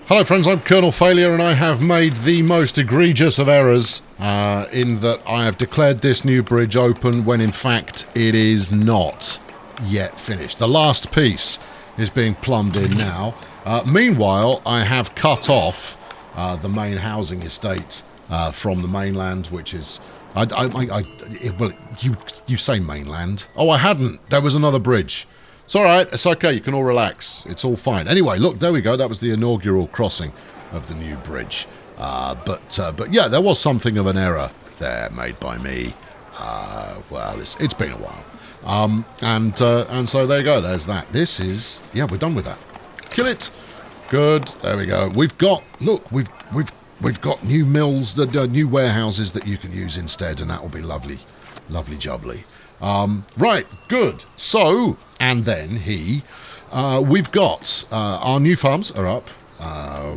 Hello friends, I'm Colonel Failure and I have made the most egregious of errors in that I have declared this new bridge open when in fact it is not yet finished. The last piece is being plumbed in now. Meanwhile, I have cut off the main housing estate from the mainland, which is... well, you say mainland. Oh, I hadn't. There was another bridge. It's all right. It's okay. You can all relax. It's all fine. Anyway, look, there we go. That was the inaugural crossing of the new bridge. But yeah, there was something of an error there made by me. Well, it's been a while. And so there you go. There's that. This is... Yeah, we're done with that. Kill it. Good. There we go. We've got... Look, we've got new mills, new warehouses that you can use instead, and that will be lovely. Lovely jubbly. Right, good. So, and then we've got our new farms are up.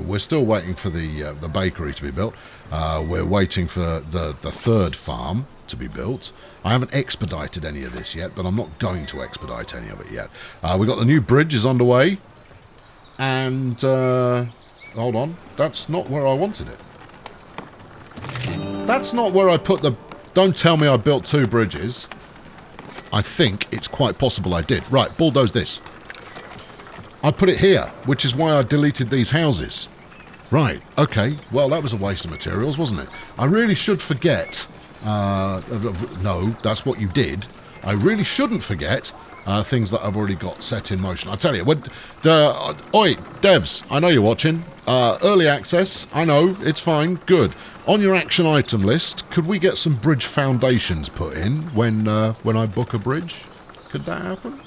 We're still waiting for the bakery to be built. We're waiting for the third farm to be built. I haven't expedited any of this yet, but I'm not going to expedite any of it yet. We've got the new bridge is underway, and hold on, that's not where I wanted it. That's not where I put the... Don't tell me I built two bridges. I think it's quite possible I did. Right, bulldoze this. I put it here, which is why I deleted these houses. Right, okay. Well, that was a waste of materials, wasn't it? I really should forget... no, that's what you did. I really shouldn't forget things that I've already got set in motion. I tell you, oi, devs, I know you're watching. Early access, I know, it's fine, good. On your action item list, could we get some bridge foundations put in when I book a bridge? Could that happen?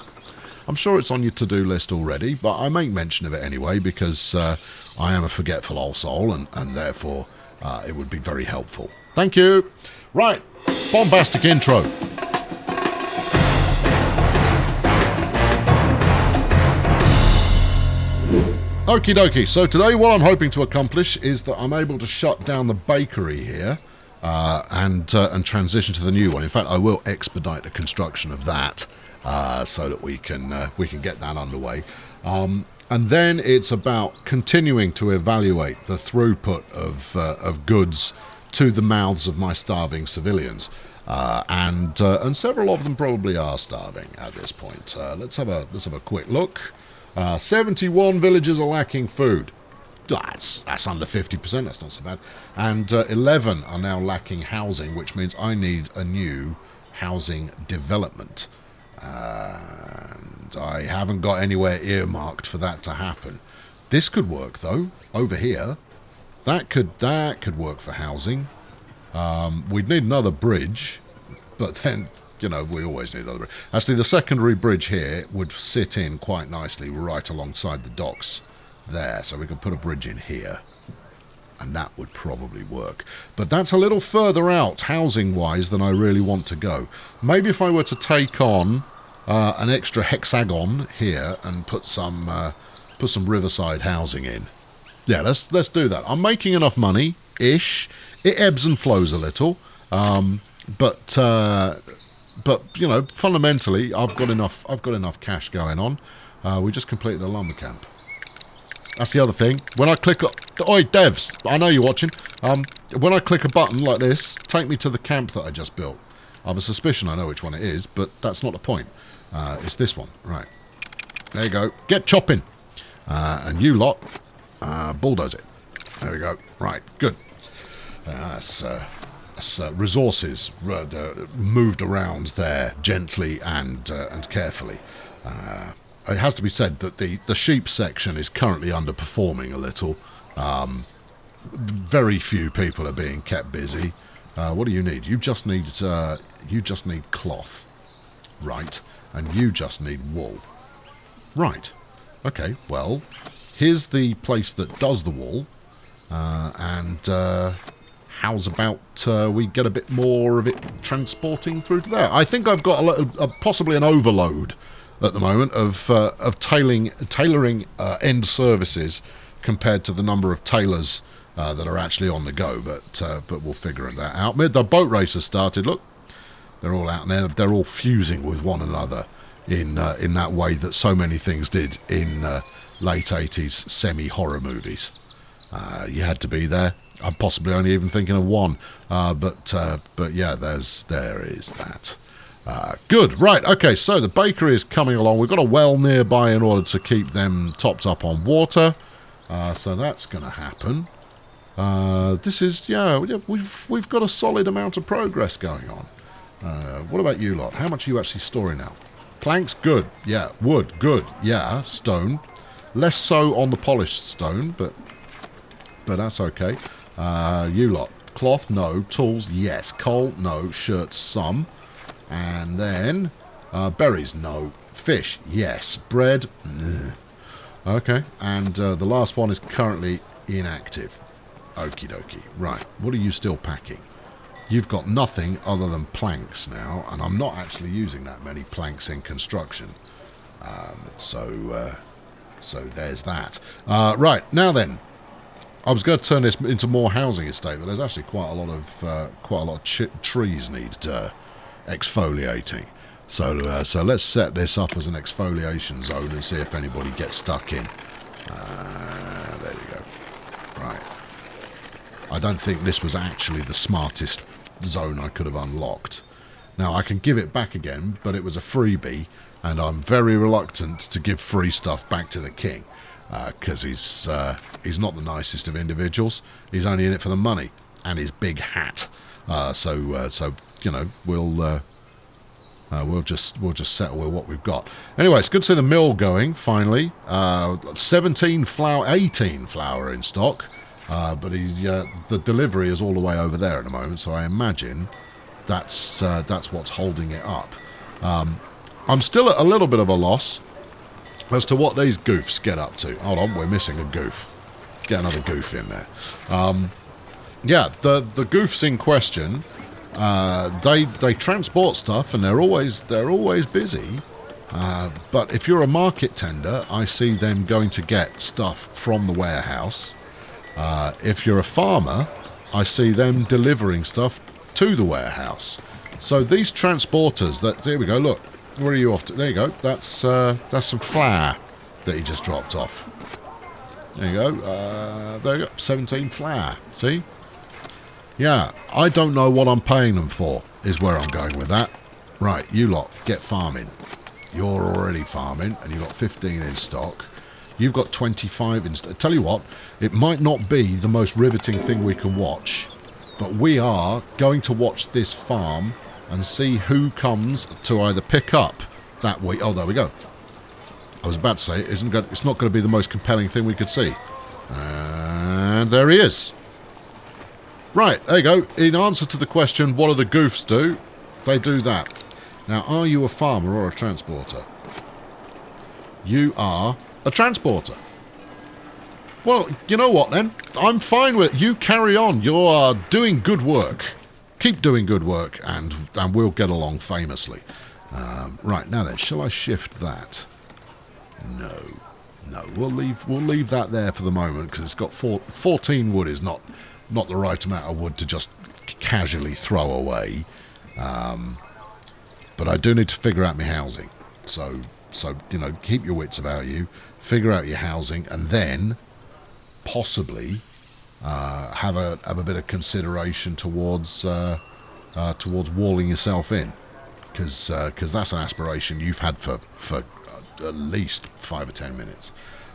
I'm sure it's on your to-do list already, but I make mention of it anyway because I am a forgetful old soul and therefore it would be very helpful. Thank you. Right, bombastic intro. Okie dokie, so today what I'm hoping to accomplish is that I'm able to shut down the bakery here and transition to the new one. In fact, I will expedite the construction of that so that we can get that underway. And then it's about continuing to evaluate the throughput of goods to the mouths of my starving civilians. And several of them probably are starving at this point. Let's have a quick look. 71 villages are lacking food. That's under 50%, that's not so bad. And 11 are now lacking housing, which means I need a new housing development. And I haven't got anywhere earmarked for that to happen. This could work, though, over here. That could work for housing. We'd need another bridge, but then... You know, we always need another bridge. Actually, the secondary bridge here would sit in quite nicely right alongside the docks there. So we could put a bridge in here. And that would probably work. But that's a little further out, housing-wise, than I really want to go. Maybe if I were to take on an extra hexagon here and put some riverside housing in. Yeah, let's do that. I'm making enough money-ish. It ebbs and flows a little. But you know, fundamentally, I've got enough cash going on. We just completed the lumber camp. That's the other thing. When I click... Oi, devs, I know you're watching. When I click a button like this, take me to the camp that I just built. I have a suspicion I know which one it is, but that's not the point. It's this one. Right. There you go. Get chopping. And you lot, bulldoze it. There we go. Right, good. Resources moved around there gently and carefully. It has to be said that the sheep section is currently underperforming a little. Very few people are being kept busy. What do you need? You just need cloth, right? And you just need wool, right? Okay. Well, here's the place that does the wool, how's about we get a bit more of it transporting through to there? I think I've got possibly an overload at the moment of tailoring end services compared to the number of tailors that are actually on the go. But we'll figure that out. The boat race has started. Look, they're all out there. They're all fusing with one another in that way that so many things did in late 80s semi-horror movies. You had to be there. I'm possibly only even thinking of one. But yeah, there is that. Good. Right. Okay, so the bakery is coming along. We've got a well nearby in order to keep them topped up on water. So that's going to happen. This is, yeah, we've got a solid amount of progress going on. What about you lot? How much are you actually storing now? Planks? Good. Yeah. Wood? Good. Yeah. Stone? Less so on the polished stone, but that's okay. You lot? Cloth? No. Tools? Yes. Coal? No. Shirts? Some. And then berries? No. Fish? Yes. Bread? Okay. And the last one is currently inactive. Okie dokie. Right. What are you still packing? You've got nothing other than planks now, and I'm not actually using that many planks in construction. So there's that. Right. Now then, I was going to turn this into more housing estate, but there's actually quite a lot of trees need exfoliating. So let's set this up as an exfoliation zone and see if anybody gets stuck in. There you go. Right. I don't think this was actually the smartest zone I could have unlocked. Now, I can give it back again, but it was a freebie, and I'm very reluctant to give free stuff back to the king, because he's not the nicest of individuals. He's only in it for the money and his big hat. So you know, we'll just settle with what we've got. Anyway, it's good to see the mill going finally. 18 flour in stock. But the delivery is all the way over there at the moment, so I imagine that's what's holding it up. I'm still at a little bit of a loss as to what these goofs get up to. Hold on, we're missing a goof. Get another goof in there. Yeah, the goofs in question, they transport stuff and they're always busy. But if you're a market tender, I see them going to get stuff from the warehouse. If you're a farmer, I see them delivering stuff to the warehouse. So these transporters, there we go, look, where are you off to? There you go, that's some flour that he just dropped off. There you go, 17 flour, see? Yeah, I don't know what I'm paying them for, is where I'm going with that. Right, you lot, get farming. You're already farming, and you've got 15 in stock. You've got 25 in stock. Tell you what, it might not be the most riveting thing we can watch, but we are going to watch this farm and see who comes to either pick up that week. Oh, there we go. I was about to say, it's not going to be the most compelling thing we could see. And there he is. Right, there you go. In answer to the question, what do the goofs do? They do that. Now, are you a farmer or a transporter? You are a transporter. Well, you know what then? I'm fine with it. You carry on. You are doing good work. Keep doing good work, and we'll get along famously. Right, now then, shall I shift that? No, we'll leave that there for the moment, because it's got 14 wood is not the right amount of wood to just casually throw away. But I do need to figure out my housing. So you know, keep your wits about you, figure out your housing, and then possibly have a bit of consideration towards walling yourself in, because that's an aspiration you've had for at least 5 or 10 minutes.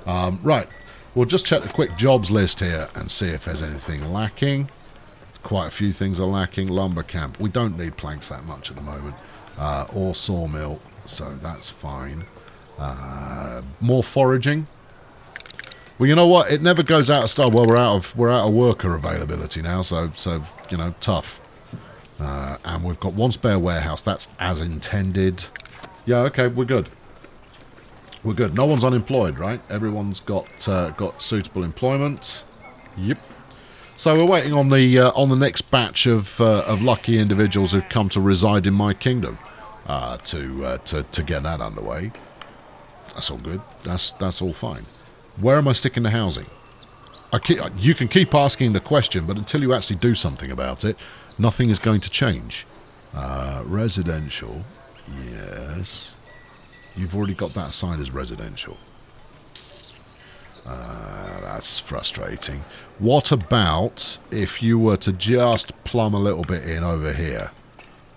Right, we'll just check the quick jobs list here and see if there's anything lacking. Quite a few things are lacking. Lumber camp, we don't need planks that much at the moment, or sawmill, so that's fine. More foraging. Well, you know what? It never goes out of style. Well, we're out of worker availability now, so you know, tough. And we've got one spare warehouse. That's as intended. Yeah, okay, we're good. We're good. No one's unemployed, right? Everyone's got suitable employment. Yep. So we're waiting on the next batch of lucky individuals who've come to reside in my kingdom to get that underway. That's all good. That's all fine. Where am I sticking the housing? You can keep asking the question, but until you actually do something about it, nothing is going to change. Residential, yes. You've already got that assigned as residential. That's frustrating. What about if you were to just plumb a little bit in over here?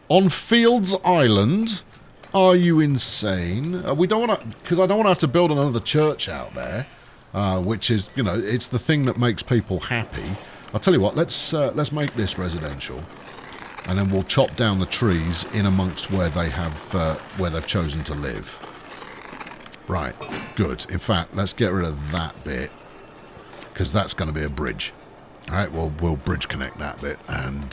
On Fields Island? Are you insane? We don't want to... Because I don't want to have to build another church out there. Which is, you know, it's the thing that makes people happy. I'll tell you what, let's make this residential. And then we'll chop down the trees in amongst where they have... where they've chosen to live. Right, good. In fact, let's get rid of that bit. Because that's going to be a bridge. Alright, we'll bridge connect that bit. And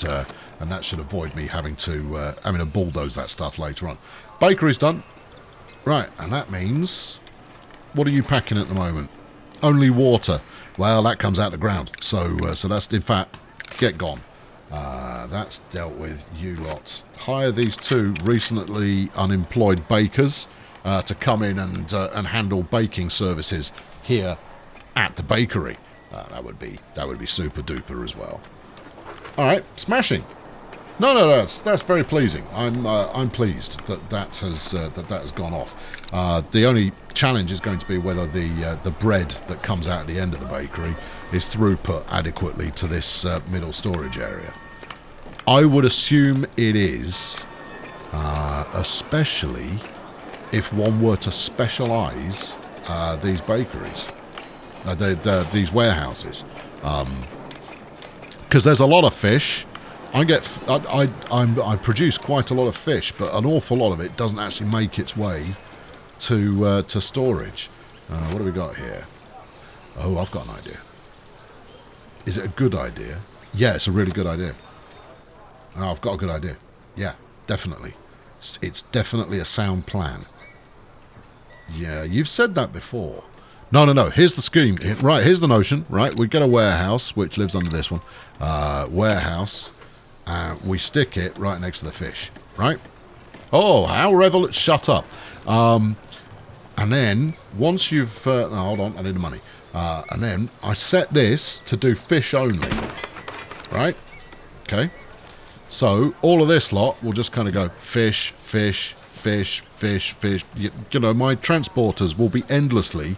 that should avoid me having to bulldoze that stuff later on. Bakery's done. Right, and that means... What are you packing at the moment? Only water. Well, that comes out the ground. So that's, in fact, get gone. That's dealt with, you lot. Hire these two recently unemployed bakers to come in and handle baking services here at the bakery. That would be super duper as well. All right, smashing. No, that's very pleasing. I'm pleased that has gone off. The only challenge is going to be whether the bread that comes out at the end of the bakery is throughput adequately to this middle storage area. I would assume it is, especially if one were to specialise these bakeries, these warehouses, because there's a lot of fish. I produce quite a lot of fish, but an awful lot of it doesn't actually make its way to storage. What have we got here? Oh, I've got an idea. Is it a good idea? Yeah, it's a really good idea. Oh, I've got a good idea. Yeah, definitely. It's definitely a sound plan. Yeah, you've said that before. No. Here's the scheme. Right, here's the notion. Right, we get a warehouse, which lives under this one. Warehouse. We stick it right next to the fish. Right? Oh, how revel... Shut up. And then, once you've... no, hold on, I need the money. And then, I set this to do fish only. Right? Okay. So, all of this lot will just kind of go fish, fish, fish, fish, fish. You know, my transporters will be endlessly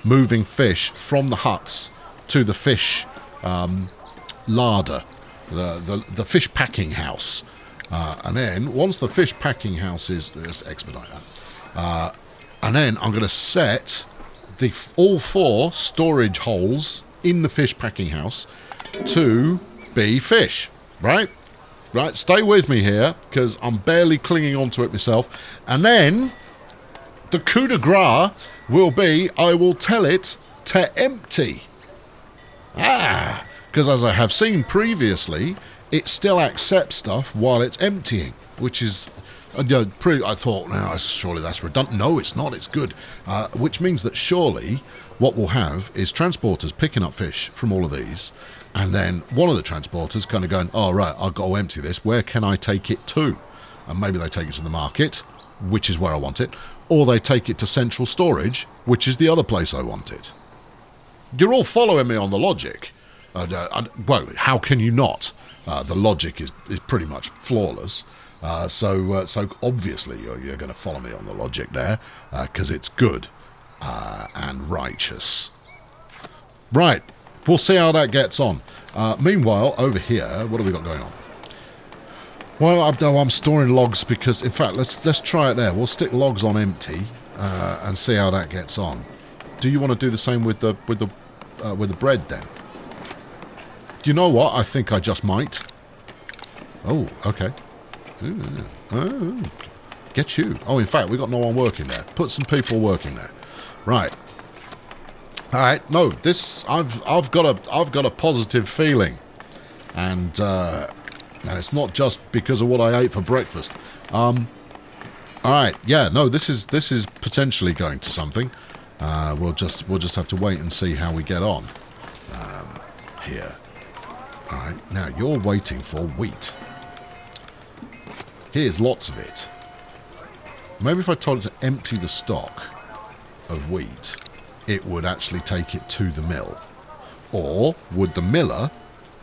moving fish from the huts to the fish larder, the fish packing house. And then, once the fish packing house is... Let's expedite that. And then, I'm going to set all 4 storage holes in the fish packing house to be fish. Right? Right, stay with me here, because I'm barely clinging onto it myself. And then, the coup de grace will be, I will tell it to empty. Because as I have seen previously, it still accepts stuff while it's emptying, which is... I thought, no, surely that's redundant. No, it's not, it's good. Which means that surely what we'll have is transporters picking up fish from all of these, and then one of the transporters kind of going, oh, right, I've got to empty this. Where can I take it to? And maybe they take it to the market, which is where I want it, or they take it to central storage, which is the other place I want it. You're all following me on the logic. Well, how can you not? The logic is pretty much flawless. So obviously you're going to follow me on the logic there, because it's good and righteous. Right, we'll see how that gets on. Meanwhile, over here, what have we got going on? Well, I'm storing logs because, in fact, let's try it there. We'll stick logs on empty and see how that gets on. Do you want to do the same with the bread then? Do you know what? I think I just might. Oh, okay. Oh, get you. Oh, in fact, we've got no one working there. Put some people working there. Right. All right. No, this I've got a positive feeling, and it's not just because of what I ate for breakfast. All right. Yeah. No, this is potentially going to something. We'll just have to wait and see how we get on. Here. All right. Now you're waiting for wheat. Here's lots of it. Maybe if I told it to empty the stock of wheat, it would actually take it to the mill. Or would the miller...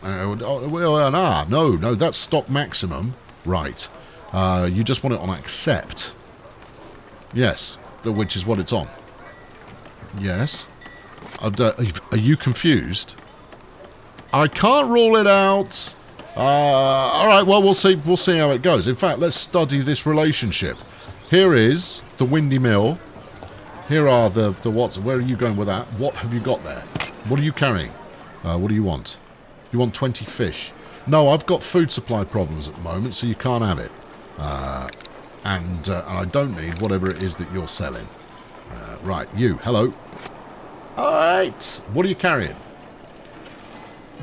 no, that's stock maximum. Right. You just want it on accept. Yes, which is what it's on. Yes. Are you confused? I can't rule it out. All right, well, we'll see how it goes. In fact, let's study this relationship. Here is the Windy Mill. Here are the what's. Where are you going with that? What have you got there? What are you carrying? What do you want? You want 20 fish? No, I've got food supply problems at the moment, so you can't have it. And I don't need whatever it is that you're selling. Right, you. Hello. All right. What are you carrying?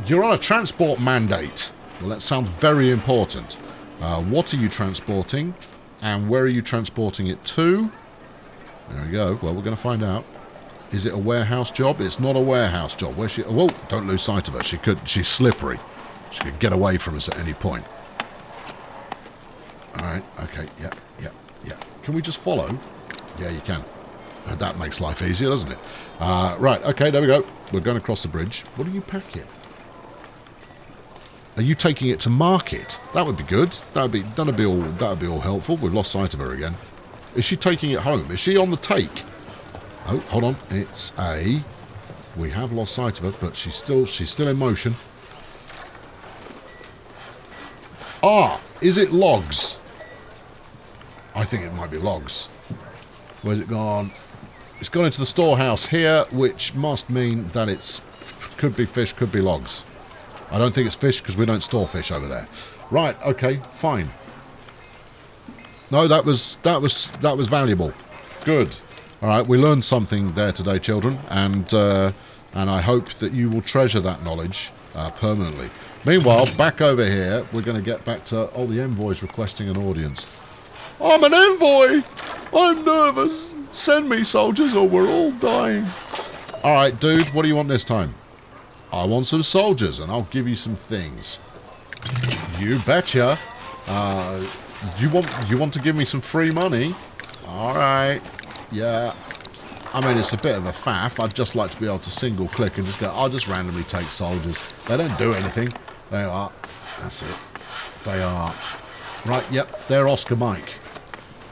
You're on a transport mandate. Well, that sounds very important. What are you transporting? And where are you transporting it to? There we go. Well, we're going to find out. Is it a warehouse job? It's not a warehouse job. Where's she? Whoa! Don't lose sight of her. She's slippery. She could get away from us at any point. All right. Okay. Yeah. Can we just follow? Yeah, you can. That makes life easier, doesn't it? Right. Okay. There we go. We're going across the bridge. What are you packing? Are you taking it to market? That would be good. That'd be all helpful. We've lost sight of her again. Is she taking it home? Is she on the take? Oh, hold on. It's a. We have lost sight of her, but she's still in motion. Ah, is it logs? I think it might be logs. Where's it gone? It's gone into the storehouse here, which must mean that could be fish, could be logs. I don't think it's fish because we don't store fish over there. Right, okay, fine. No, that was valuable. Good. All right, we learned something there today, children, and I hope that you will treasure that knowledge permanently. Meanwhile, back over here, we're going to get back to the envoy's requesting an audience. I'm an envoy. I'm nervous. Send me soldiers, or we're all dying. All right, dude, what do you want this time? I want some soldiers, and I'll give you some things. You betcha. You want to give me some free money? All right. Yeah. I mean, it's a bit of a faff. I'd just like to be able to single click and just go, I'll just randomly take soldiers. They don't do anything. They are. That's it. They are. Right, yep. They're Oscar Mike.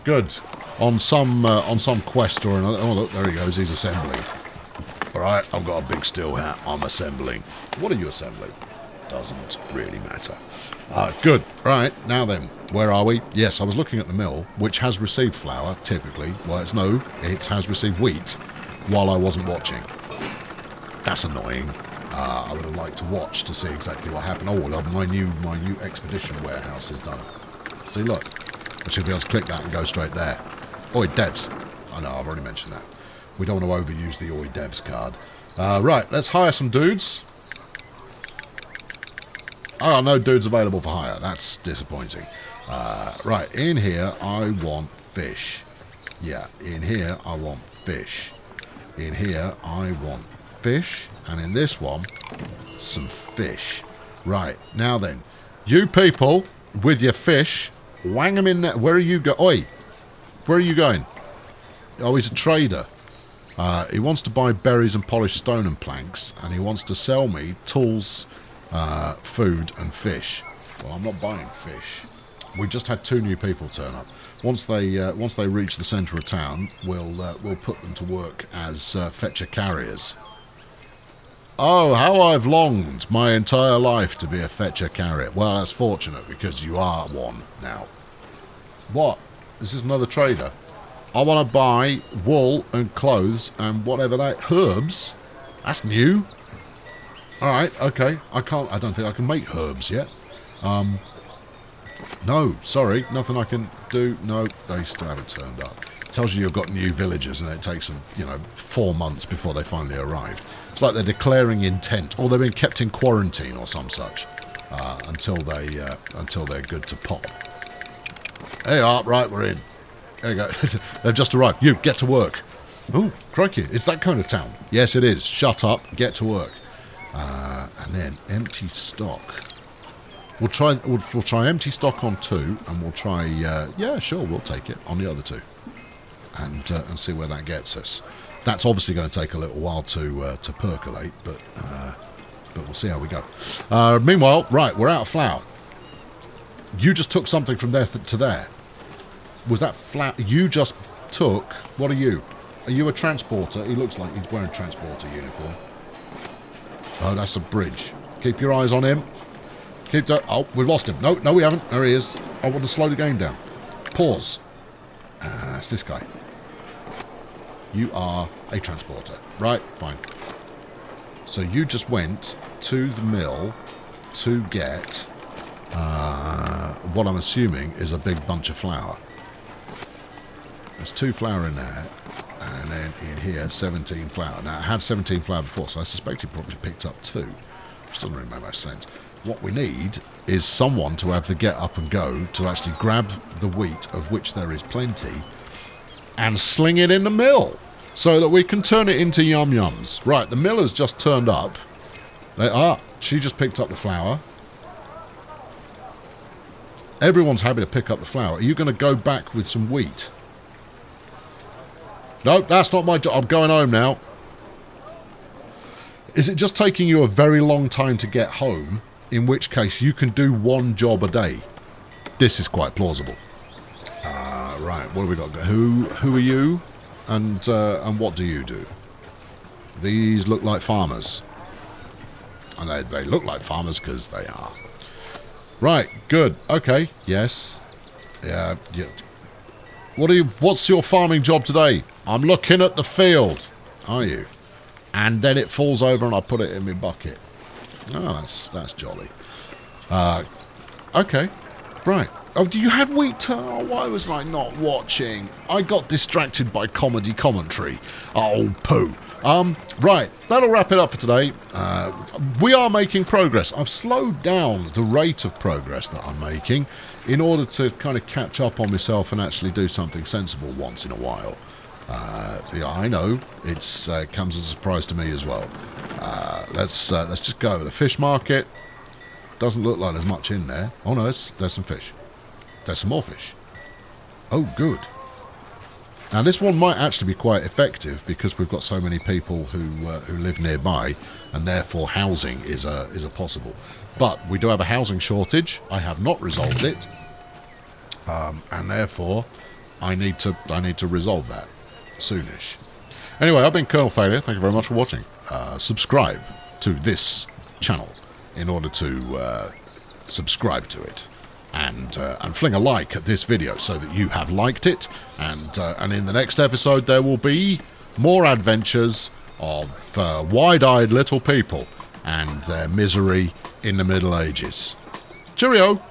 Good. On some quest or another. Oh, look, there he goes. He's assembling. All right, I've got a big steel hat. I'm assembling. What are you assembling? Doesn't really matter. Good. Right, now then, where are we? Yes, I was looking at the mill, which has received flour, typically. Well, it has received wheat while I wasn't watching. That's annoying. I would have liked to watch to see exactly what happened. Oh, well, my new expedition warehouse is done. See, look. I should be able to click that and go straight there. Oi, devs. I know, I've already mentioned that. We don't want to overuse the Oi devs card. Right, let's hire some dudes. Oh, no dudes available for hire. That's disappointing. Right, in here I want fish. Yeah, in here I want fish. In here I want fish. And in this one, some fish. Right, now then. You people with your fish, wang them in there. Where are you going? Oi, where are you going? Oh, he's a trader. He wants to buy berries and polished stone and planks, and he wants to sell me tools, food and fish. Well, I'm not buying fish. We just had 2 new people turn up. Once they reach the centre of town, we'll put them to work as fetcher carriers. Oh, how I've longed my entire life to be a fetcher carrier. Well, that's fortunate because you are one now. What? Is this another trader? I want to buy wool and clothes and whatever herbs. That's new. All right, okay. I don't think I can make herbs yet. No, sorry, nothing I can do. No, they still haven't turned up. Tells you you've got new villagers, and it takes them, 4 months before they finally arrive. It's like they're declaring intent, or they've been kept in quarantine or some such, until they're good to pop. There you are. Right, we're in. There you go. They've just arrived. You, get to work. Oh, crikey. It's that kind of town. Yes, it is. Shut up. Get to work. And then empty stock. We'll try empty stock on 2, and we'll try, yeah, sure, we'll take it on the other 2. And see where that gets us. That's obviously going to take a little while to percolate, but we'll see how we go. Meanwhile, right, we're out of flour. You just took something from there to there. Was that flour? You just took, what are you? Are you a transporter? He looks like he's wearing a transporter uniform. Oh, that's a bridge. Keep your eyes on him. Keep that. Oh, we've lost him. No, we haven't. There he is. I want to slow the game down. Pause. It's this guy. You are a transporter. Right, fine. So you just went to the mill to get what I'm assuming is a big bunch of flour. There's 2 flour in there, and then in here 17 flour. Now I had 17 flour before, so I suspect he probably picked up 2, which doesn't really make much sense. What we need is someone to have the get up and go to actually grab the wheat, of which there is plenty, and sling it in the mill so that we can turn it into yum-yums. Right, the mill has just turned up. She just picked up the flour. Everyone's happy to pick up the flour. Are you going to go back with some wheat? No, that's not my job. I'm going home now. Is it just taking you a very long time to get home? In which case you can do 1 job a day. This is quite plausible. Right, what have we got? Who are you? And what do you do? These look like farmers. And they look like farmers because they are. Right, good. Okay, yes. Yeah. What's your farming job today? I'm looking at the field. Are you? And then it falls over and I put it in my bucket. Oh, that's jolly. Okay, right. Oh, you had wheat? Oh, why was I not watching? I got distracted by comedy commentary. Oh, poo. Right, that'll wrap it up for today. We are making progress. I've slowed down the rate of progress that I'm making in order to kind of catch up on myself and actually do something sensible once in a while. Yeah, I know it comes as a surprise to me as well. Let's just go over the fish market. Doesn't look like there's much in there. Oh no, there's some fish. There's some more fish. Oh, good. Now this one might actually be quite effective because we've got so many people who live nearby, and therefore housing is a possible. But we do have a housing shortage. I have not resolved it, and therefore I need to resolve that soonish. Anyway, I've been Colonel Failure. Thank you very much for watching. Subscribe to this channel in order to subscribe to it. And fling a like at this video so that you have liked it. And in the next episode there will be more adventures of wide-eyed little people and their misery in the Middle Ages. Cheerio!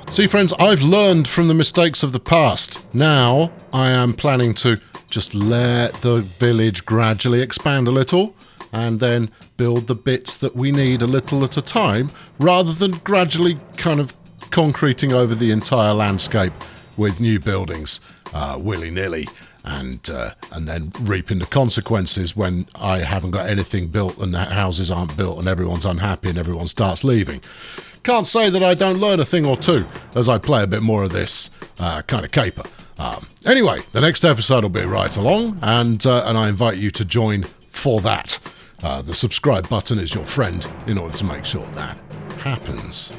See friends, I've learned from the mistakes of the past. Now I am planning to just let the village gradually expand a little and then build the bits that we need a little at a time, rather than gradually kind of concreting over the entire landscape with new buildings willy-nilly, and then reaping the consequences when I haven't got anything built and the houses aren't built and everyone's unhappy and everyone starts leaving. Can't say that I don't learn a thing or two as I play a bit more of this kind of caper. Anyway, the next episode will be right along, and I invite you to join for that. The subscribe button is your friend in order to make sure that happens.